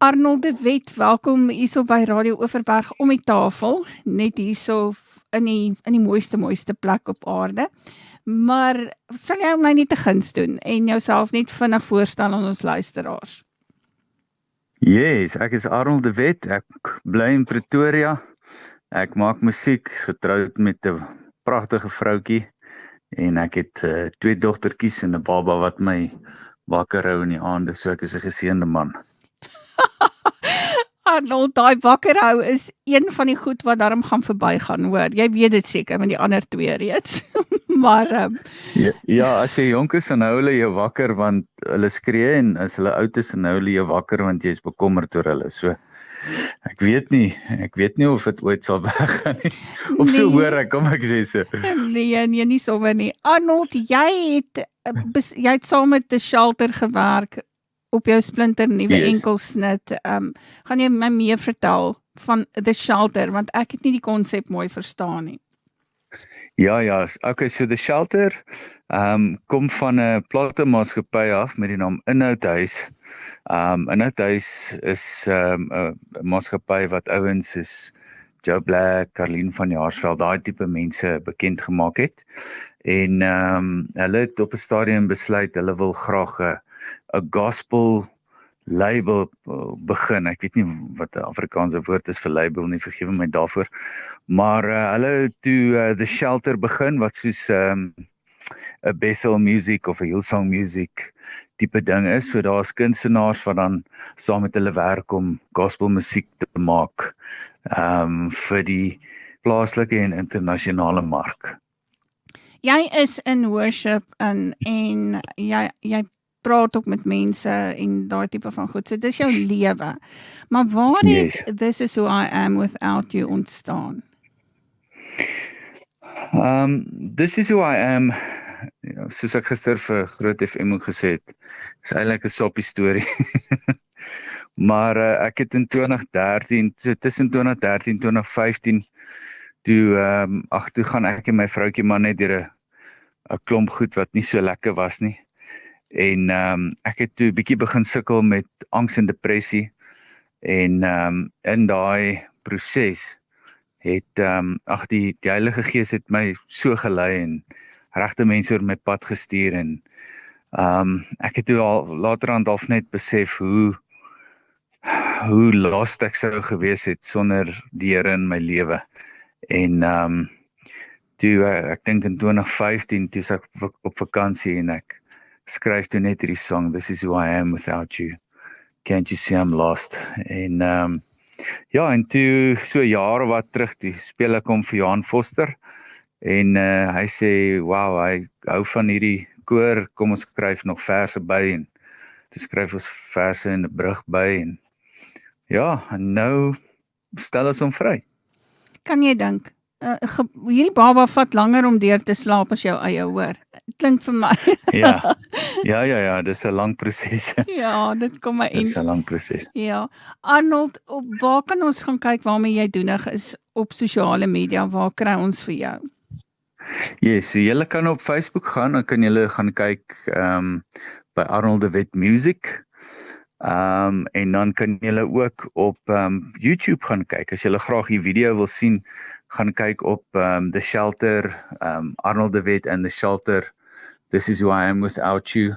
Arnold de Wet, welkom hierso by Radio Overberg om die tafel, net hierso in die mooiste plek op aarde. Maar sal jy my net 'n guns doen en jouself net vinnig voorstel aan ons luisteraars? Yes, ek is Arnold de Wet, ek bly in Pretoria. Ek maak musiek, is getroud met 'n pragtige vroutjie en ek het 2 dogtertjies en 'n baba wat my wakker hou in die aande, so ek is 'n geseënde man. Arnold, daai wakker hou is een van die goed wat daarom gaan verbygaan, hoor. Jy weet dit seker met die ander 2 reeds. Maar Ja, as jy jonk is, dan hou hulle jou wakker want hulle skree en as hulle oud is, dan hou hulle jou wakker want jy is bekommerd oor hulle. So ek weet nie of dit ooit sal weggaan nie. Of so hoor ek, kom ek sê so. Nee, nie sommer nie. Arnold, jy het saam met The Shelter gewerk op jou splinter nuwe enkelsnit. Gaan jy my meer vertel van The Shelter, want ek het nie die konsep mooi verstaan nie. Ja, okay, so The Shelter kom van 'n platemaatskappy af met die naam Inhoudhuis. Inhoudhuis is 'n maatskappy wat ouens soos Joe Black, Carlien van Jaarsveld, daai tipe mense bekend gemaak het. En hulle het op 'n stadium besluit hulle wil graag 'n gospel label begin. Ek weet nie wat die Afrikaanse woord is vir label nie, vergewe my daarvoor. Maar hulle toe The Shelter begin wat soos 'n Bethel Music of 'n Hillsong Music tipe ding is. So daar's kunstenaars wat dan saam met hulle werk om gospel musiek te maak vir die plaaslike en internasionale mark. Jy is in worship en jy praat ook met mense en daai tipe van goed. So dis jou lewe. Maar waar het This Is Who I Am Without You ontstaan? This Is Who I Am, soos ek gister vir Groot FM ook gesê het, is eintlik 'n soppie storie. Maar ek het in 2013, so tussen 2013 en 2015, toe gaan ek en my vroutjie maar net deur 'n klomp goed wat nie so lekker was nie. En ek het toe bietjie begin sukkel met angs en depressie. En in daai proses het die Heilige Gees het my so gelei en regte mense oor my pad gestuur en ek het toe al laterand half net besef hoe lost ek sou gewees het sonder die Here in my lewe. En toe ek dink in 2015 toe ek op vakansie en ek skryf toe net hierdie song, This Is Who I Am Without You, Can't You See I'm Lost. En en toe so jare wat terug, toe speel ek hom vir Johan Foster en hy sê, wow, hy hou van hierdie koor, kom ons skryf nog verse by en toe skryf ons verse en 'n brug by en en nou stel ons hom vry. Kan jy dink? Hierdie baba vat langer om deur te slaap as jou eie, hoor. Klink vir my. Ja, dis 'n lang proses. Ja, dit kom my Dis 'n lang proses. Ja. Arnold, waar kan ons gaan kyk waarmee jy doenig is op sosiale media? Waar kry ons vir jou? So julle kan op Facebook gaan, dan kan julle gaan kyk by Arnold de Wet Music. En dan kan julle ook op YouTube gaan kyk. As julle graag die video wil sien, gaan kyk op The Shelter, Arnold de Wet and The Shelter, This Is Who I Am Without You.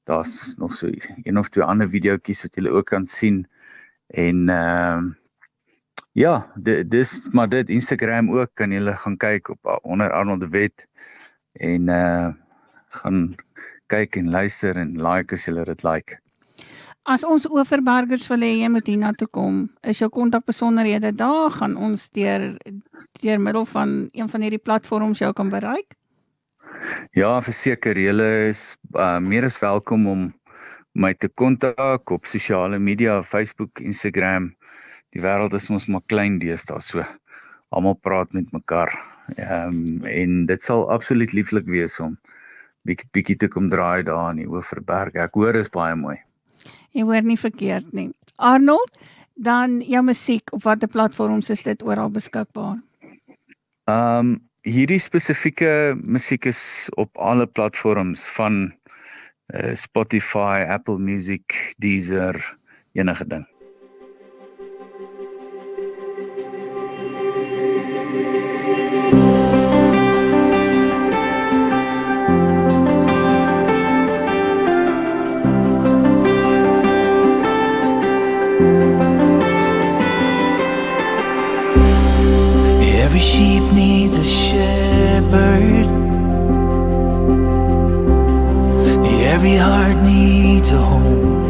Daar's nog so 1 of 2 ander videoetjies wat julle ook kan sien. En maar dit Instagram ook, kan julle gaan kyk op onder Arnold de Wet en gaan kyk en luister en like as julle dit like. As ons Overbergers wil hê jy moet hiernatoe kom, is jou kontakbesonderhede daar, gaan ons deur middel van een van hierdie platforms jou kan bereik? Ja, verseker, julle is meer as welkom om my te kontak op sosiale media, Facebook, Instagram. Die wêreld is mos maar klein deesdae, so almal praat met mekaar. En dit sal absoluut lieflik wees om bietjie te kom draai daar in die Overberg. Ek hoor is baie mooi. Jy hoor nie verkeerd nie. Arnold, dan jou musiek, op watter platforms is dit oral beskikbaar? Hierdie spesifieke musiek is op alle platforms van Spotify, Apple Music, Deezer, enige ding. Every sheep needs a shepherd. Every heart needs a home.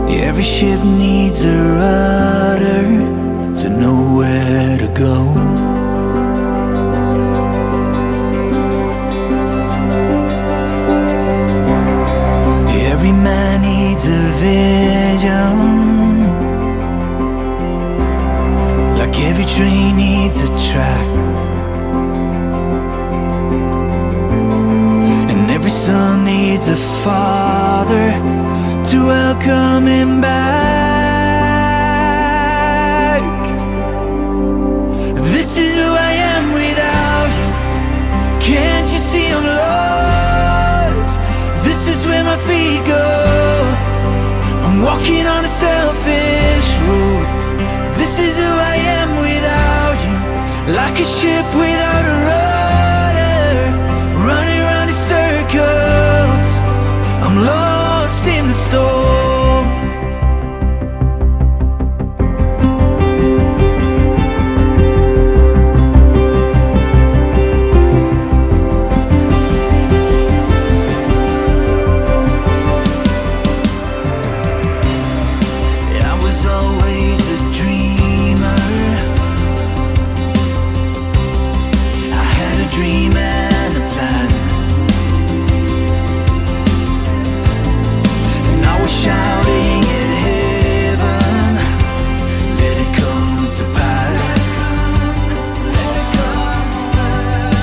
Every ship needs a rudder to know where to go. Every man needs a vision, like every train needs a track. And every son needs a father to welcome him back. This is who I am without you. Can't you see I'm lost? This is where my feet go. I'm walking on a selfish road. This is who I am without you. Like a ship without a rudder, running around in circles. I'm lost in the storm. I was always a dreamer. I had a dream and a plan. Shouting at heaven, let it come to pass. Let it come to pass.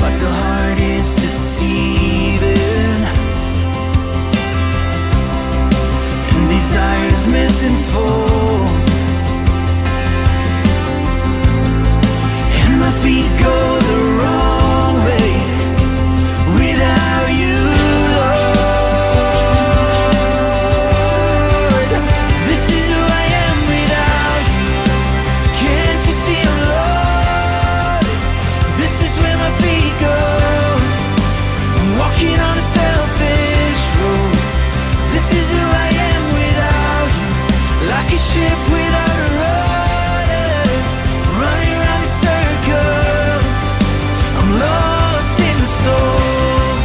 But the heart is deceiving, and desire's misinformed, and my feet go the wrong way without you. Ship without a rudder, running around in circles. I'm lost in the storm.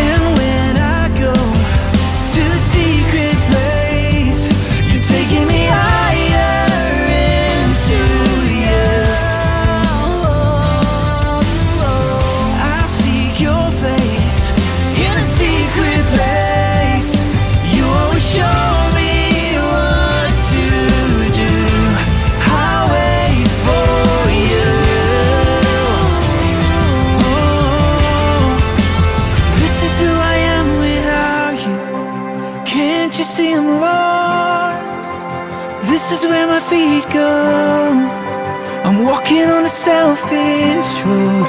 And when I go to the secret place, you're taking me higher into you. I seek your face in a secret place. You always show me what to do. I'll wait for you. Oh, this is who I am without you. Can't you see I'm lost? This is where my feet go. I'm walking on a selfish road.